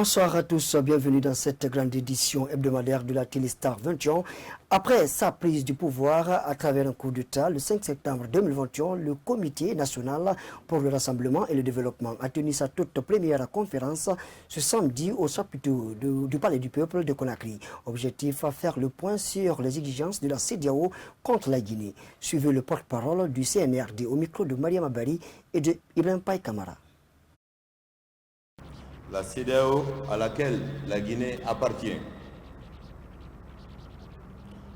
Bonsoir à tous, bienvenue dans cette grande édition hebdomadaire de la Téléstar 21. Après sa prise du pouvoir à travers un coup d'État, le 5 septembre 2021, le Comité national pour le rassemblement et le développement a tenu sa toute première conférence ce samedi au chapiteau du Palais du Peuple de Conakry. Objectif, faire le point sur les exigences de la CEDEAO contre la Guinée. Suivez le porte-parole du CNRD au micro de Mariam Abari et de Ibrahim Paye Kamara. La CEDEAO à laquelle la Guinée appartient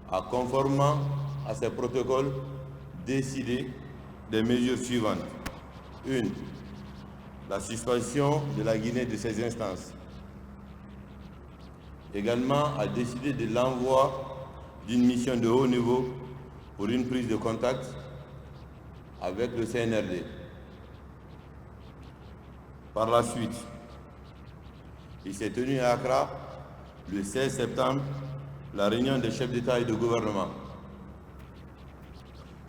a, conformément à ces protocoles, décidé des mesures suivantes. 1. La suspension de la Guinée de ses instances. Également a décidé de l'envoi d'une mission de haut niveau pour une prise de contact avec le CNRD. Par la suite, il s'est tenu à Accra le 16 septembre la réunion des chefs d'État et de gouvernement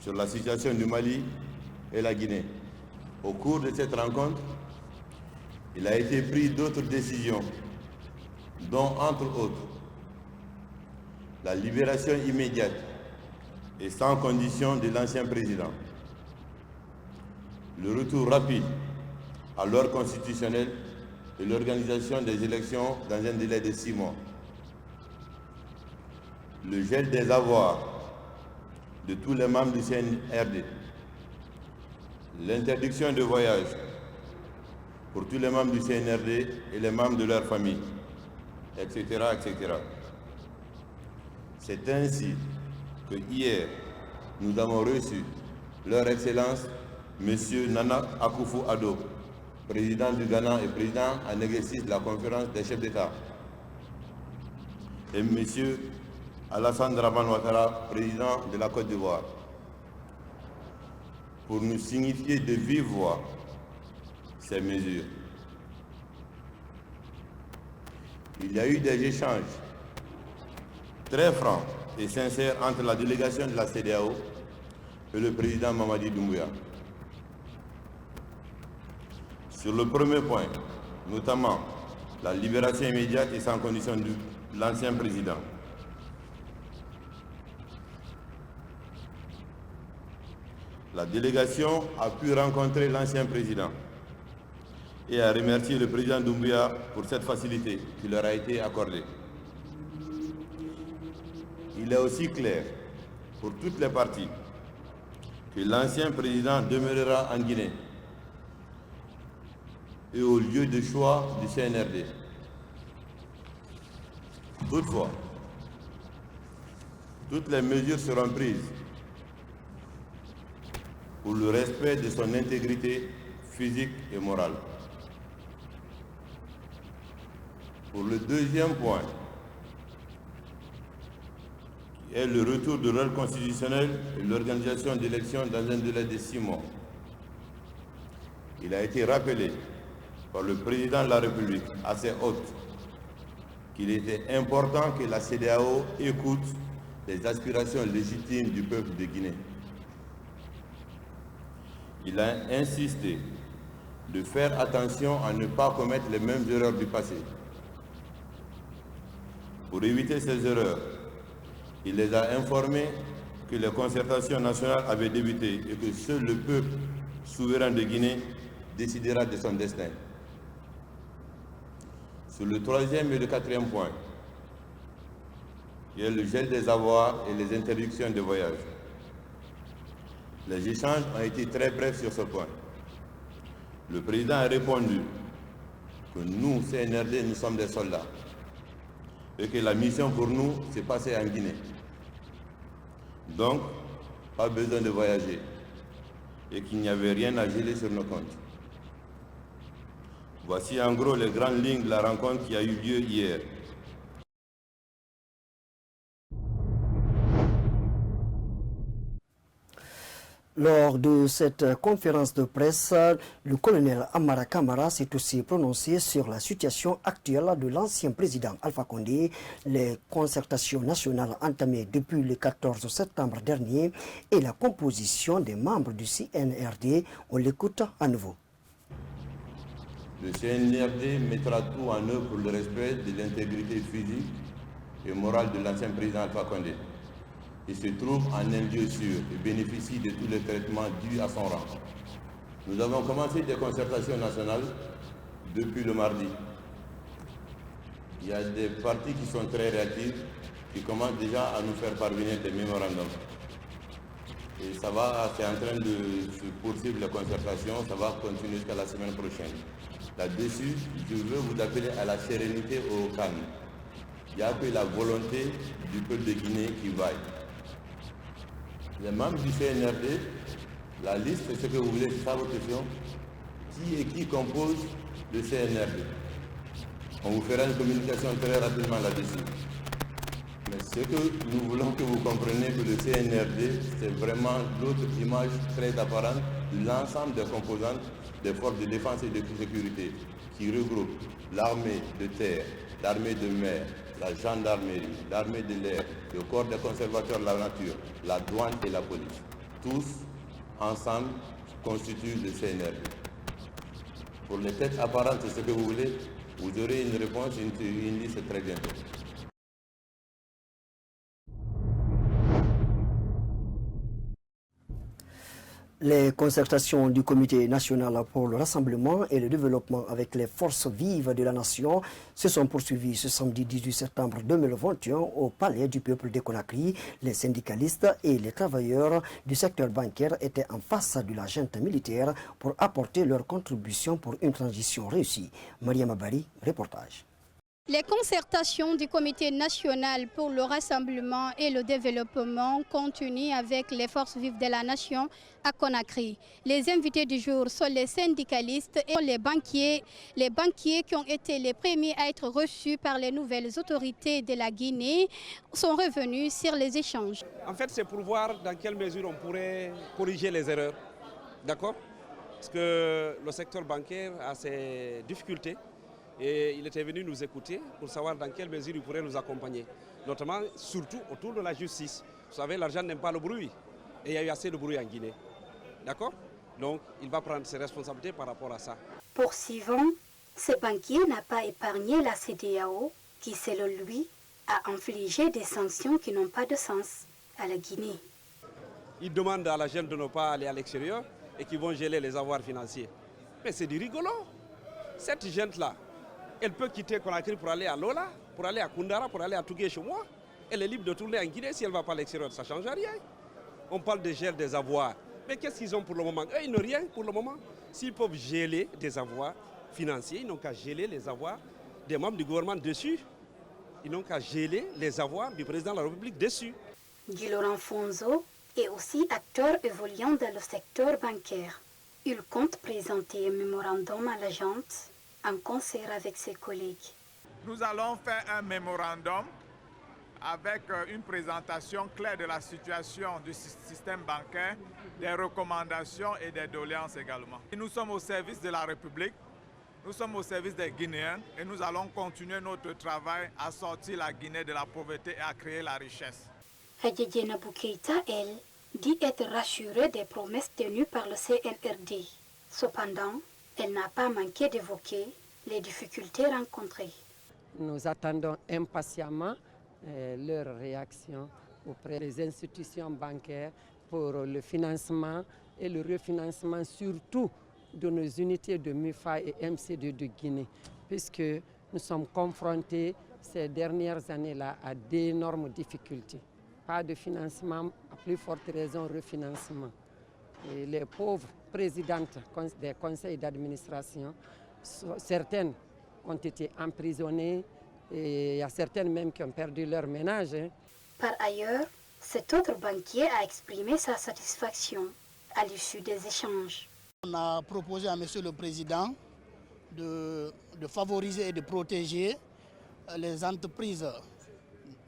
sur la situation du Mali et la Guinée. Au cours de cette rencontre, il a été pris d'autres décisions, dont entre autres la libération immédiate et sans condition de l'ancien président, le retour rapide à l'ordre constitutionnel et l'organisation des élections dans un délai de 6 mois. Le gel des avoirs de tous les membres du CNRD. L'interdiction de voyage pour tous les membres du CNRD et les membres de leur famille, etc., etc. C'est ainsi que hier, nous avons reçu leur Excellence, M. Nana Akufo-Addo, président du Ghana et président en exercice de la conférence des chefs d'État, et M. Alassane Dramane Ouattara, président de la Côte d'Ivoire, pour nous signifier de vive voix ces mesures. Il y a eu des échanges très francs et sincères entre la délégation de la CEDEAO et le président Mamadi Doumbouya. Sur le premier point, notamment la libération immédiate et sans condition de l'ancien président, la délégation a pu rencontrer l'ancien président et a remercié le président Doumbouya pour cette facilité qui leur a été accordée. Il est aussi clair pour toutes les parties que l'ancien président demeurera en Guinée et au lieu de choix du CNRD. Toutefois, toutes les mesures seront prises pour le respect de son intégrité physique et morale. Pour le deuxième point, qui est le retour de l'ordre constitutionnel et l'organisation d'élections dans un délai de 6 mois, il a été rappelé par le président de la République à ses hôtes qu'il était important que la CEDEAO écoute les aspirations légitimes du peuple de Guinée. Il a insisté de faire attention à ne pas commettre les mêmes erreurs du passé. Pour éviter ces erreurs, il les a informés que les concertations nationales avaient débuté et que seul le peuple souverain de Guinée décidera de son destin. Sur le troisième et le quatrième point, qui est le gel des avoirs et les interdictions de voyage. Les échanges ont été très brefs sur ce point. Le président a répondu que nous, CNRD, nous sommes des soldats et que la mission pour nous, c'est passer en Guinée. Donc, pas besoin de voyager et qu'il n'y avait rien à geler sur nos comptes. Voici en gros les grandes lignes de la rencontre qui a eu lieu hier. Lors de cette conférence de presse, le colonel Amara Kamara s'est aussi prononcé sur la situation actuelle de l'ancien président Alpha Condé, les concertations nationales entamées depuis le 14 septembre dernier et la composition des membres du CNRD. On l'écoute à nouveau. Le CNRD mettra tout en œuvre pour le respect de l'intégrité physique et morale de l'ancien président Alpha Condé. Il se trouve en un lieu sûr et bénéficie de tous les traitements dus à son rang. Nous avons commencé des concertations nationales depuis le mardi. Il y a des partis qui sont très réactifs, qui commencent déjà à nous faire parvenir des mémorandums. Et ça va, c'est en train de se poursuivre la concertation, ça va continuer jusqu'à la semaine prochaine. Là-dessus, je veux vous appeler à la sérénité, au calme. Il n'y a que la volonté du peuple de Guinée qui vaille. Les membres du CNRD, la liste, c'est ce que vous voulez, c'est ça votre question. Qui compose le CNRD? On vous fera une communication très rapidement là-dessus. Mais ce que nous voulons que vous compreniez, que le CNRD, c'est vraiment l'autre image très apparente de l'ensemble des composantes des forces de défense et de sécurité qui regroupent l'armée de terre, l'armée de mer, la gendarmerie, l'armée de l'air, le corps des conservateurs de la nature, la douane et la police. Tous, ensemble, constituent le CNRD. Pour les têtes apparentes, c'est ce que vous voulez, vous aurez une réponse, une liste très bientôt. Les concertations du Comité national pour le rassemblement et le développement avec les forces vives de la nation se sont poursuivies ce samedi 18 septembre 2021 au Palais du Peuple de Conakry. Les syndicalistes et les travailleurs du secteur bancaire étaient en face de la junte militaire pour apporter leur contribution pour une transition réussie. Maria Mabari, reportage. Les concertations du Comité national pour le rassemblement et le développement continuent avec les forces vives de la nation à Conakry. Les invités du jour sont les syndicalistes et les banquiers qui ont été les premiers à être reçus par les nouvelles autorités de la Guinée sont revenus sur les échanges. En fait, c'est pour voir dans quelle mesure on pourrait corriger les erreurs. D'accord? Parce que le secteur bancaire a ses difficultés. Et il était venu nous écouter pour savoir dans quelle mesure il pourrait nous accompagner. Notamment, surtout autour de la justice. Vous savez, l'argent n'aime pas le bruit. Et il y a eu assez de bruit en Guinée. D'accord? Donc, il va prendre ses responsabilités par rapport à ça. Poursuivant, ce banquier n'a pas épargné la CEDEAO qui, selon lui, a infligé des sanctions qui n'ont pas de sens à la Guinée. Il demande à la jeune de ne pas aller à l'extérieur et qu'ils vont geler les avoirs financiers. Mais c'est du rigolo. Cette jeune-là, elle peut quitter Conakry pour aller à Lola, pour aller à Koundara, pour aller à Tougué chez moi. Elle est libre de tourner en Guinée. Si elle ne va pas à l'extérieur, ça ne change rien. On parle de gel des avoirs. Mais qu'est-ce qu'ils ont pour le moment? Ils n'ont rien pour le moment. S'ils peuvent geler des avoirs financiers, ils n'ont qu'à geler les avoirs des membres du gouvernement dessus. Ils n'ont qu'à geler les avoirs du président de la République dessus. Guy Laurent Fonzo est aussi acteur évoluant dans le secteur bancaire. Il compte présenter un mémorandum à la junte en concert avec ses collègues. Nous allons faire un mémorandum avec une présentation claire de la situation du système bancaire, des recommandations et des doléances également. Nous sommes au service de la République, nous sommes au service des Guinéens et nous allons continuer notre travail à sortir la Guinée de la pauvreté et à créer la richesse. Hadjadjena Boukeïta, elle, dit être rassurée des promesses tenues par le CNRD. Cependant, elle n'a pas manqué d'évoquer les difficultés rencontrées. Nous attendons impatiemment leur réaction auprès des institutions bancaires pour le financement et le refinancement surtout de nos unités de MUFA et MCD de Guinée, puisque nous sommes confrontés ces dernières années-là à d'énormes difficultés. Pas de financement, à plus forte raison refinancement. Et les pauvres présidentes des conseils d'administration, certaines ont été emprisonnées et il y a certaines même qui ont perdu leur ménage. Par ailleurs, cet autre banquier a exprimé sa satisfaction à l'issue des échanges. On a proposé à M. le Président de favoriser et de protéger les entreprises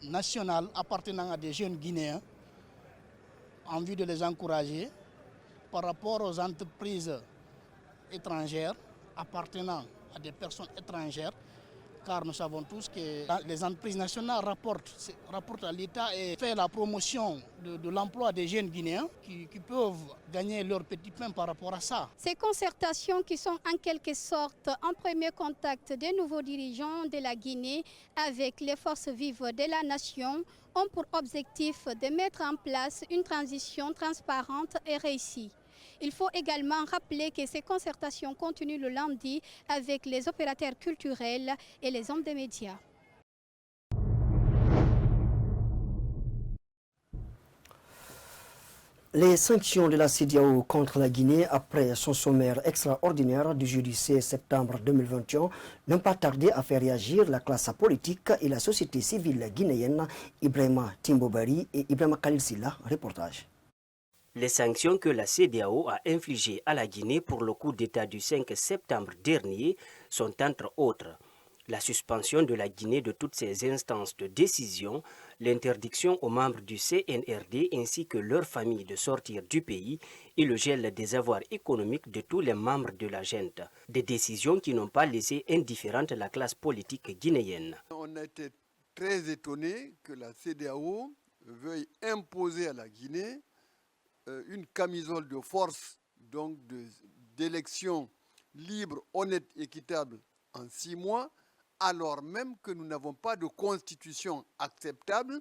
nationales appartenant à des jeunes Guinéens en vue de les encourager par rapport aux entreprises étrangères appartenant à des personnes étrangères car nous savons tous que les entreprises nationales rapportent à l'État et font la promotion de l'emploi des jeunes Guinéens qui peuvent gagner leur petit pain par rapport à ça. Ces concertations qui sont en quelque sorte un premier contact des nouveaux dirigeants de la Guinée avec les forces vives de la nation ont pour objectif de mettre en place une transition transparente et réussie. Il faut également rappeler que ces concertations continuent le lundi avec les opérateurs culturels et les hommes des médias. Les sanctions de la CEDEAO contre la Guinée après son sommaire extraordinaire du jeudi 16 septembre 2021 n'ont pas tardé à faire réagir la classe politique et la société civile guinéenne. Ibrahima Timbobari et Ibrahima Khalil Silla, reportage. Les sanctions que la CEDEAO a infligées à la Guinée pour le coup d'État du 5 septembre dernier sont entre autres la suspension de la Guinée de toutes ses instances de décision, l'interdiction aux membres du CNRD ainsi que leurs familles de sortir du pays et le gel des avoirs économiques de tous les membres de la junte. Des décisions qui n'ont pas laissé indifférente la classe politique guinéenne. On a été très étonnés que la CEDEAO veuille imposer à la Guinée une camisole de force, donc d'élections libres, honnêtes, équitables en 6 mois, alors même que nous n'avons pas de constitution acceptable,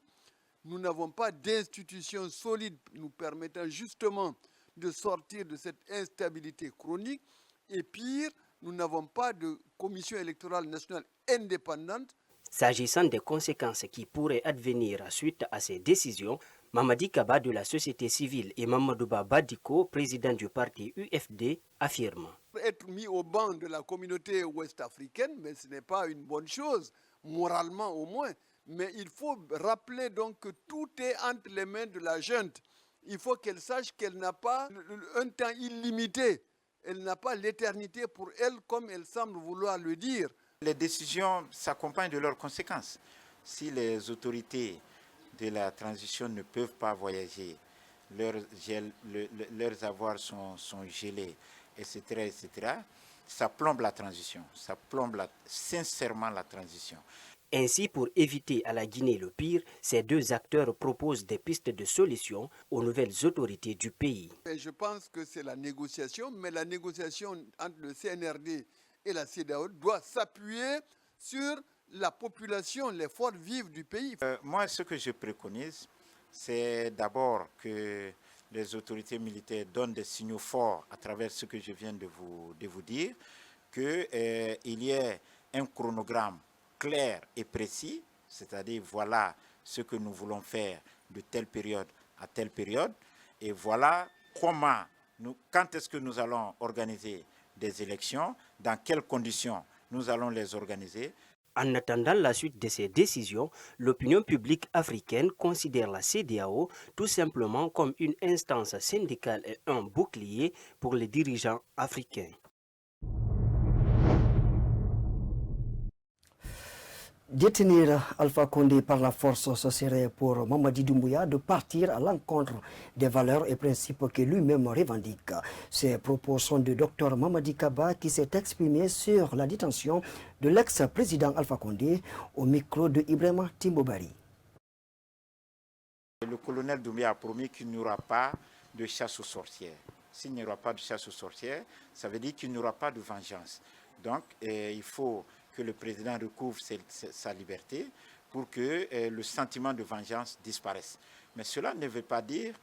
nous n'avons pas d'institutions solides nous permettant justement de sortir de cette instabilité chronique, et pire, nous n'avons pas de commission électorale nationale indépendante. S'agissant des conséquences qui pourraient advenir suite à ces décisions, Mamadi Kaba de la société civile et Mamadouba Badiko, président du parti UFD, affirment. Être mis au banc de la communauté ouest-africaine, mais ce n'est pas une bonne chose, moralement au moins. Mais il faut rappeler donc que tout est entre les mains de la junte. Il faut qu'elle sache qu'elle n'a pas un temps illimité. Elle n'a pas l'éternité pour elle, comme elle semble vouloir le dire. Les décisions s'accompagnent de leurs conséquences. Si les autorités de la transition ne peuvent pas voyager, leurs avoirs sont gelés, etc., ça plombe la transition, ça plombe sincèrement la transition. Ainsi, pour éviter à la Guinée le pire, ces deux acteurs proposent des pistes de solution aux nouvelles autorités du pays. Et je pense que c'est la négociation, mais la négociation entre le CNRD et la CEDEAO doit s'appuyer sur la population, les forces vives du pays. Moi, ce que je préconise, c'est d'abord que les autorités militaires donnent des signaux forts à travers ce que je viens de vous dire, qu'il y ait un chronogramme clair et précis, c'est-à-dire voilà ce que nous voulons faire de telle période à telle période, et voilà quand est-ce que nous allons organiser des élections, dans quelles conditions nous allons les organiser. En attendant la suite de ces décisions, l'opinion publique africaine considère la CEDEAO tout simplement comme une instance syndicale et un bouclier pour les dirigeants africains. Détenir Alpha Condé par la force, ce serait pour Mamadi Doumbouya de partir à l'encontre des valeurs et principes que lui-même revendique. Ces propos sont de Dr Mamadi Kaba qui s'est exprimé sur la détention de l'ex-président Alpha Condé au micro de Ibrahima Timbobari. Le colonel Doumbouya a promis qu'il n'y aura pas de chasse aux sorcières. S'il n'y aura pas de chasse aux sorcières, ça veut dire qu'il n'y aura pas de vengeance. Donc il faut que le président recouvre sa liberté pour que le sentiment de vengeance disparaisse. Mais cela ne veut pas dire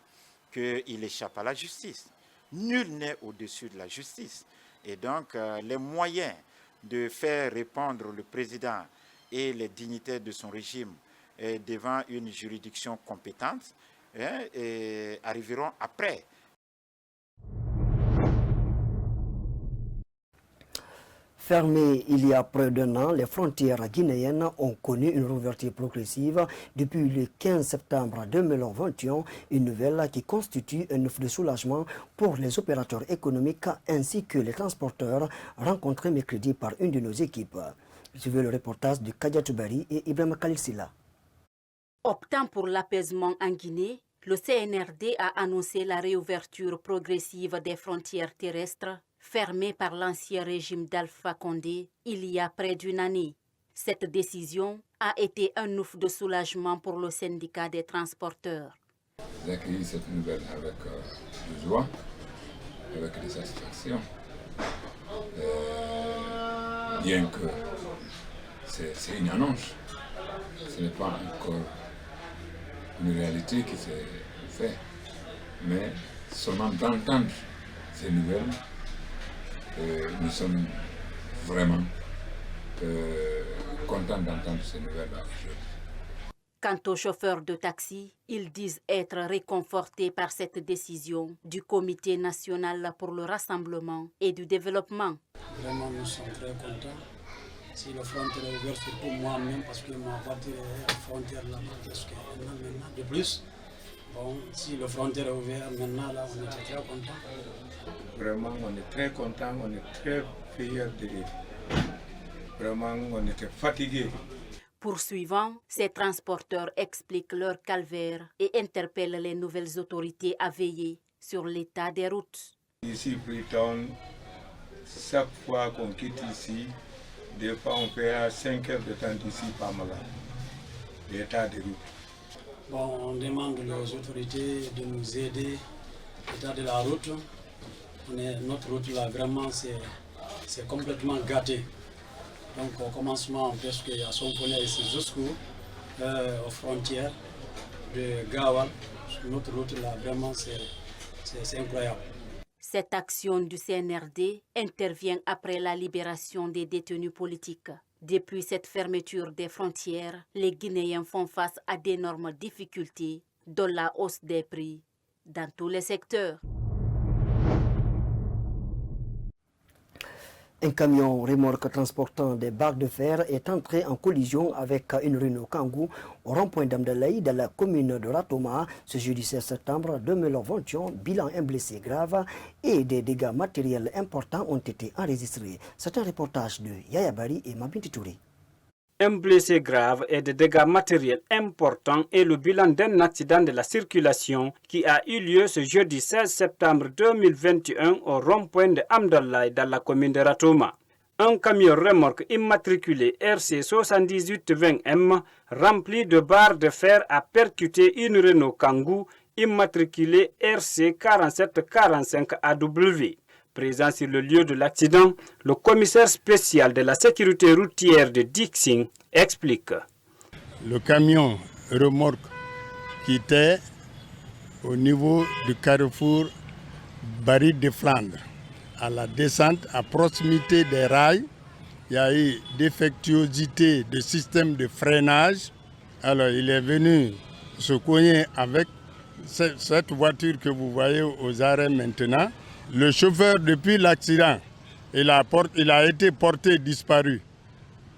qu'il échappe à la justice. Nul n'est au-dessus de la justice. Et donc, les moyens de faire répondre le président et les dignitaires de son régime devant une juridiction compétente arriveront après. Fermées il y a près d'un an, les frontières guinéennes ont connu une réouverture progressive depuis le 15 septembre 2021, une nouvelle qui constitue un offre de soulagement pour les opérateurs économiques ainsi que les transporteurs rencontrés mercredi par une de nos équipes. Suivez le reportage de Kadia Toubari et Ibrahima Khalil Silla. Optant pour l'apaisement en Guinée, le CNRD a annoncé la réouverture progressive des frontières terrestres fermées par l'ancien régime d'Alpha Condé il y a près d'une année. Cette décision a été un ouf de soulagement pour le syndicat des transporteurs. J'ai accueilli cette nouvelle avec de joie, avec de satisfaction. Bien que c'est une annonce, ce n'est pas encore une réalité qui s'est faite, mais seulement d'entendre ces nouvelles, nous sommes vraiment contents d'entendre ces nouvelles-là. Quant aux chauffeurs de taxi, ils disent être réconfortés par cette décision du Comité national pour le rassemblement et du développement. Vraiment, nous sommes très contents. Si le frontière est ouvert, surtout moi-même, parce que ma voiture est à la frontière là-bas, presque un an maintenant de plus. Bon, si le frontière est ouvert maintenant, là, on est très contents. Vraiment, on est très contents, on est très fiers de lui. Vraiment, on était fatigués. Poursuivant, ces transporteurs expliquent leur calvaire et interpellent les nouvelles autorités à veiller sur l'état des routes. Ici, Freetown, chaque fois qu'on quitte ici, des fois on fait à 5 heures de temps d'ici par malade, l'état des routes. Bon, on demande aux autorités de nous aider, l'état de la route. Notre route là, vraiment, c'est complètement gâté. Donc au commencement, presque à son poney ici jusqu'aux frontières de Gawal, notre route là, vraiment c'est incroyable. Cette action du CNRD intervient après la libération des détenus politiques. Depuis cette fermeture des frontières, les Guinéens font face à d'énormes difficultés, dont la hausse des prix dans tous les secteurs. Un camion remorque transportant des barres de fer est entré en collision avec une Renault Kangoo au rond-point d'Amdalaï dans la commune de Ratoma ce jeudi 16 septembre 2021. Bilan un blessé grave et des dégâts matériels importants ont été enregistrés. C'est un reportage de Yaya Bari et Mabinti Touré. Un blessé grave et des dégâts matériels importants est le bilan d'un accident de la circulation qui a eu lieu ce jeudi 16 septembre 2021 au rond-point de Amdalaï dans la commune de Ratoma. Un camion remorque immatriculé RC 7820M rempli de barres de fer a percuté une Renault Kangoo immatriculée RC 4745 AW. Présent sur le lieu de l'accident, le commissaire spécial de la sécurité routière de Dixing explique. Le camion remorque qui était au niveau du carrefour Barry de Flandre. À la descente, à proximité des rails, il y a eu défectuosité du système de freinage. Alors il est venu se cogner avec cette voiture que vous voyez aux arrêts maintenant. Le chauffeur, depuis l'accident, il a été porté disparu.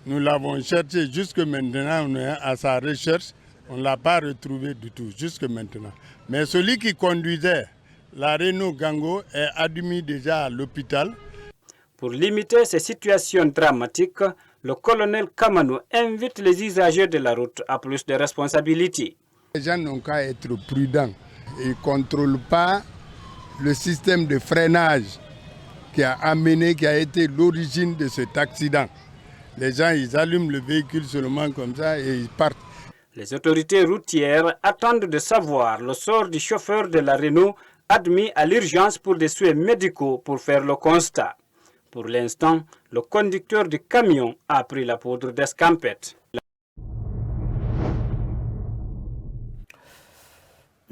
Nous l'avons cherché jusque maintenant, on est à sa recherche. On ne l'a pas retrouvé du tout, jusque maintenant. Mais celui qui conduisait la Renault Kangoo est admis déjà à l'hôpital. Pour limiter ces situations dramatiques, le colonel Kamano invite les usagers de la route à plus de responsabilités. Les gens n'ont qu'à être prudents. Ils ne contrôlent pas le système de freinage qui a été l'origine de cet accident. Les gens, ils allument le véhicule seulement comme ça et ils partent. Les autorités routières attendent de savoir le sort du chauffeur de la Renault admis à l'urgence pour des soins médicaux pour faire le constat. Pour l'instant, le conducteur du camion a pris la poudre d'escampette.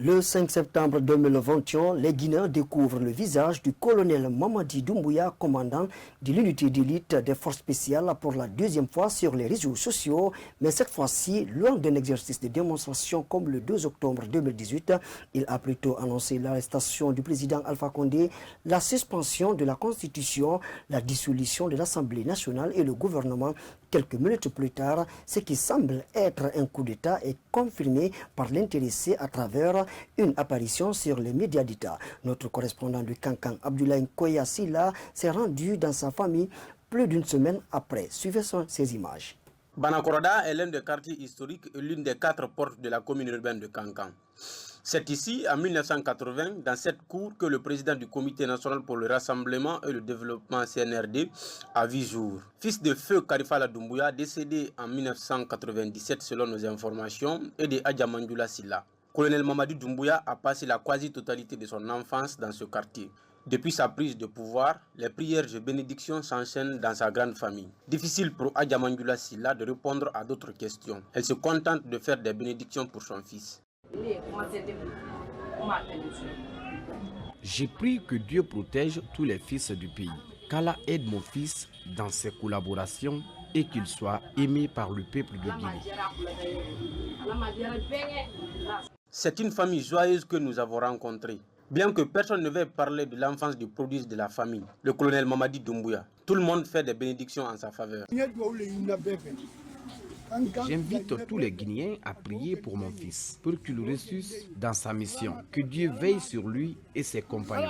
Le 5 septembre 2021, les Guinéens découvrent le visage du colonel Mamadi Doumbouya, commandant de l'unité d'élite des forces spéciales pour la deuxième fois sur les réseaux sociaux. Mais cette fois-ci, loin d'un exercice de démonstration comme le 2 octobre 2018, il a plutôt annoncé l'arrestation du président Alpha Condé, la suspension de la Constitution, la dissolution de l'Assemblée nationale et le gouvernement. Quelques minutes plus tard, ce qui semble être un coup d'État est confirmé par l'intéressé à travers une apparition sur les médias d'État. Notre correspondant du Kankan, Abdoulaye Koya Silla, s'est rendu dans sa famille plus d'une semaine après. Suivez ces images. Banakoroda est l'un des quartiers historiques et l'une des 4 portes de la commune urbaine de Kankan. C'est ici, en 1980, dans cette cour, que le président du Comité national pour le rassemblement et le développement CNRD a vu jour. Fils de feu Karifala Doumbouya, décédé en 1997 selon nos informations, et de Adja Mandoula Silla. Colonel Mamadou Doumbouya a passé la quasi-totalité de son enfance dans ce quartier. Depuis sa prise de pouvoir, les prières et bénédictions s'enchaînent dans sa grande famille. Difficile pour Adja Mandoula Silla de répondre à d'autres questions. Elle se contente de faire des bénédictions pour son fils. J'ai pris que Dieu protège tous les fils du pays, qu'Allah aide mon fils dans ses collaborations et qu'il soit aimé par le peuple de Guinée. C'est une famille joyeuse que nous avons rencontrée. Bien que personne ne veuille parler de l'enfance du prodige de la famille, le colonel Mamadi Doumbouya, tout le monde fait des bénédictions en sa faveur. J'invite tous les Guinéens à prier pour mon fils, pour qu'il réussisse dans sa mission. Que Dieu veille sur lui et ses compagnons.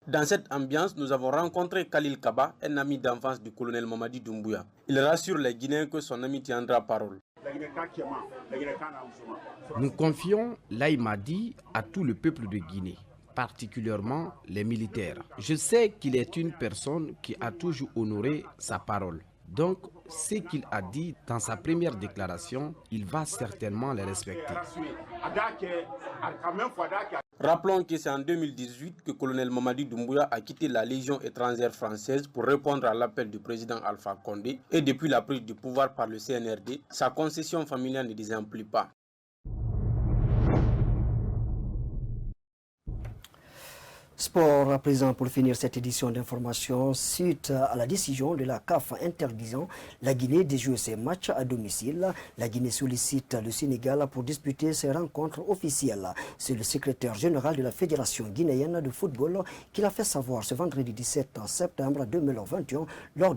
Dans cette ambiance, nous avons rencontré Khalil Kaba, un ami d'enfance du colonel Mamadi Doumbouya. Il rassure les Guinéens que son ami tiendra parole. Nous confions l'Aïmadi à tout le peuple de Guinée, particulièrement les militaires. Je sais qu'il est une personne qui a toujours honoré sa parole. Donc, ce qu'il a dit dans sa première déclaration, il va certainement les respecter. Rappelons que c'est en 2018 que le colonel Mamadi Doumbouya a quitté la Légion étrangère française pour répondre à l'appel du président Alpha Condé. Et depuis la prise du pouvoir par le CNRD, sa concession familiale ne désemplit pas. Sport à présent pour finir cette édition d'information suite à la décision de la CAF interdisant la Guinée de jouer ses matchs à domicile. La Guinée sollicite le Sénégal pour disputer ses rencontres officielles. C'est le secrétaire général de la Fédération guinéenne de football qui l'a fait savoir ce vendredi 17 septembre 2021 lors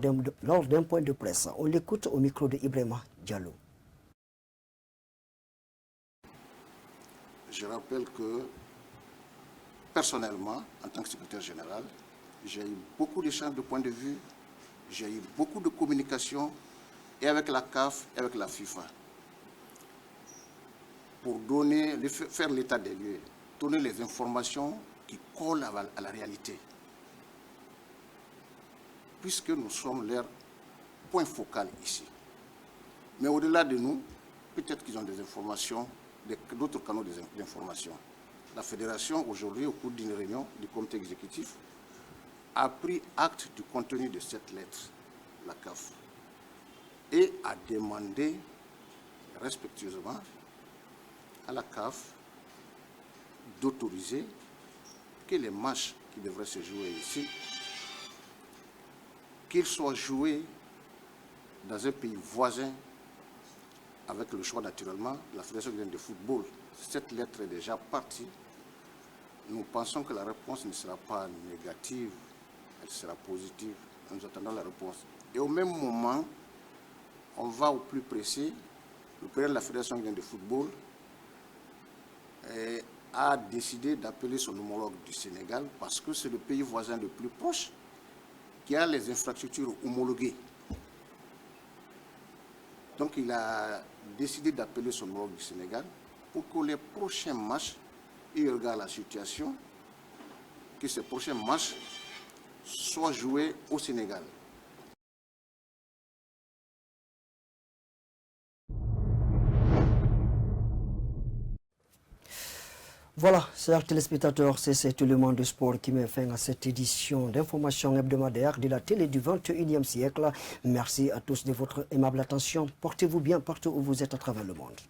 d'un point de presse. On l'écoute au micro de Ibrahima Diallo. Je rappelle que personnellement, en tant que secrétaire général, j'ai eu beaucoup d'échanges de points de vue, j'ai eu beaucoup de communication, et avec la CAF, et avec la FIFA, pour faire l'état des lieux, donner les informations qui collent à la réalité. Puisque nous sommes leur point focal ici. Mais au-delà de nous, peut-être qu'ils ont des informations, d'autres canaux d'information. La fédération, aujourd'hui, au cours d'une réunion du comité exécutif, a pris acte du contenu de cette lettre, la CAF, et a demandé respectueusement à la CAF d'autoriser que les matchs qui devraient se jouer ici, qu'ils soient joués dans un pays voisin, avec le choix naturellement de la Fédération guinéenne de football. Cette lettre est déjà partie. Nous pensons que la réponse ne sera pas négative, elle sera positive. Nous attendons la réponse. Et au même moment, on va au plus précis. Le président de la Fédération guinéenne de football a décidé d'appeler son homologue du Sénégal parce que c'est le pays voisin le plus proche qui a les infrastructures homologuées. Donc il a décidé d'appeler son homologue du Sénégal pour que les prochains matchs, il regarde la situation, que ces prochains matchs soient joués au Sénégal. Voilà, chers téléspectateurs, c'est cet élément de sport qui met fin à cette édition d'information hebdomadaire de la télé du 21e siècle. Merci à tous de votre aimable attention. Portez-vous bien partout où vous êtes à travers le monde.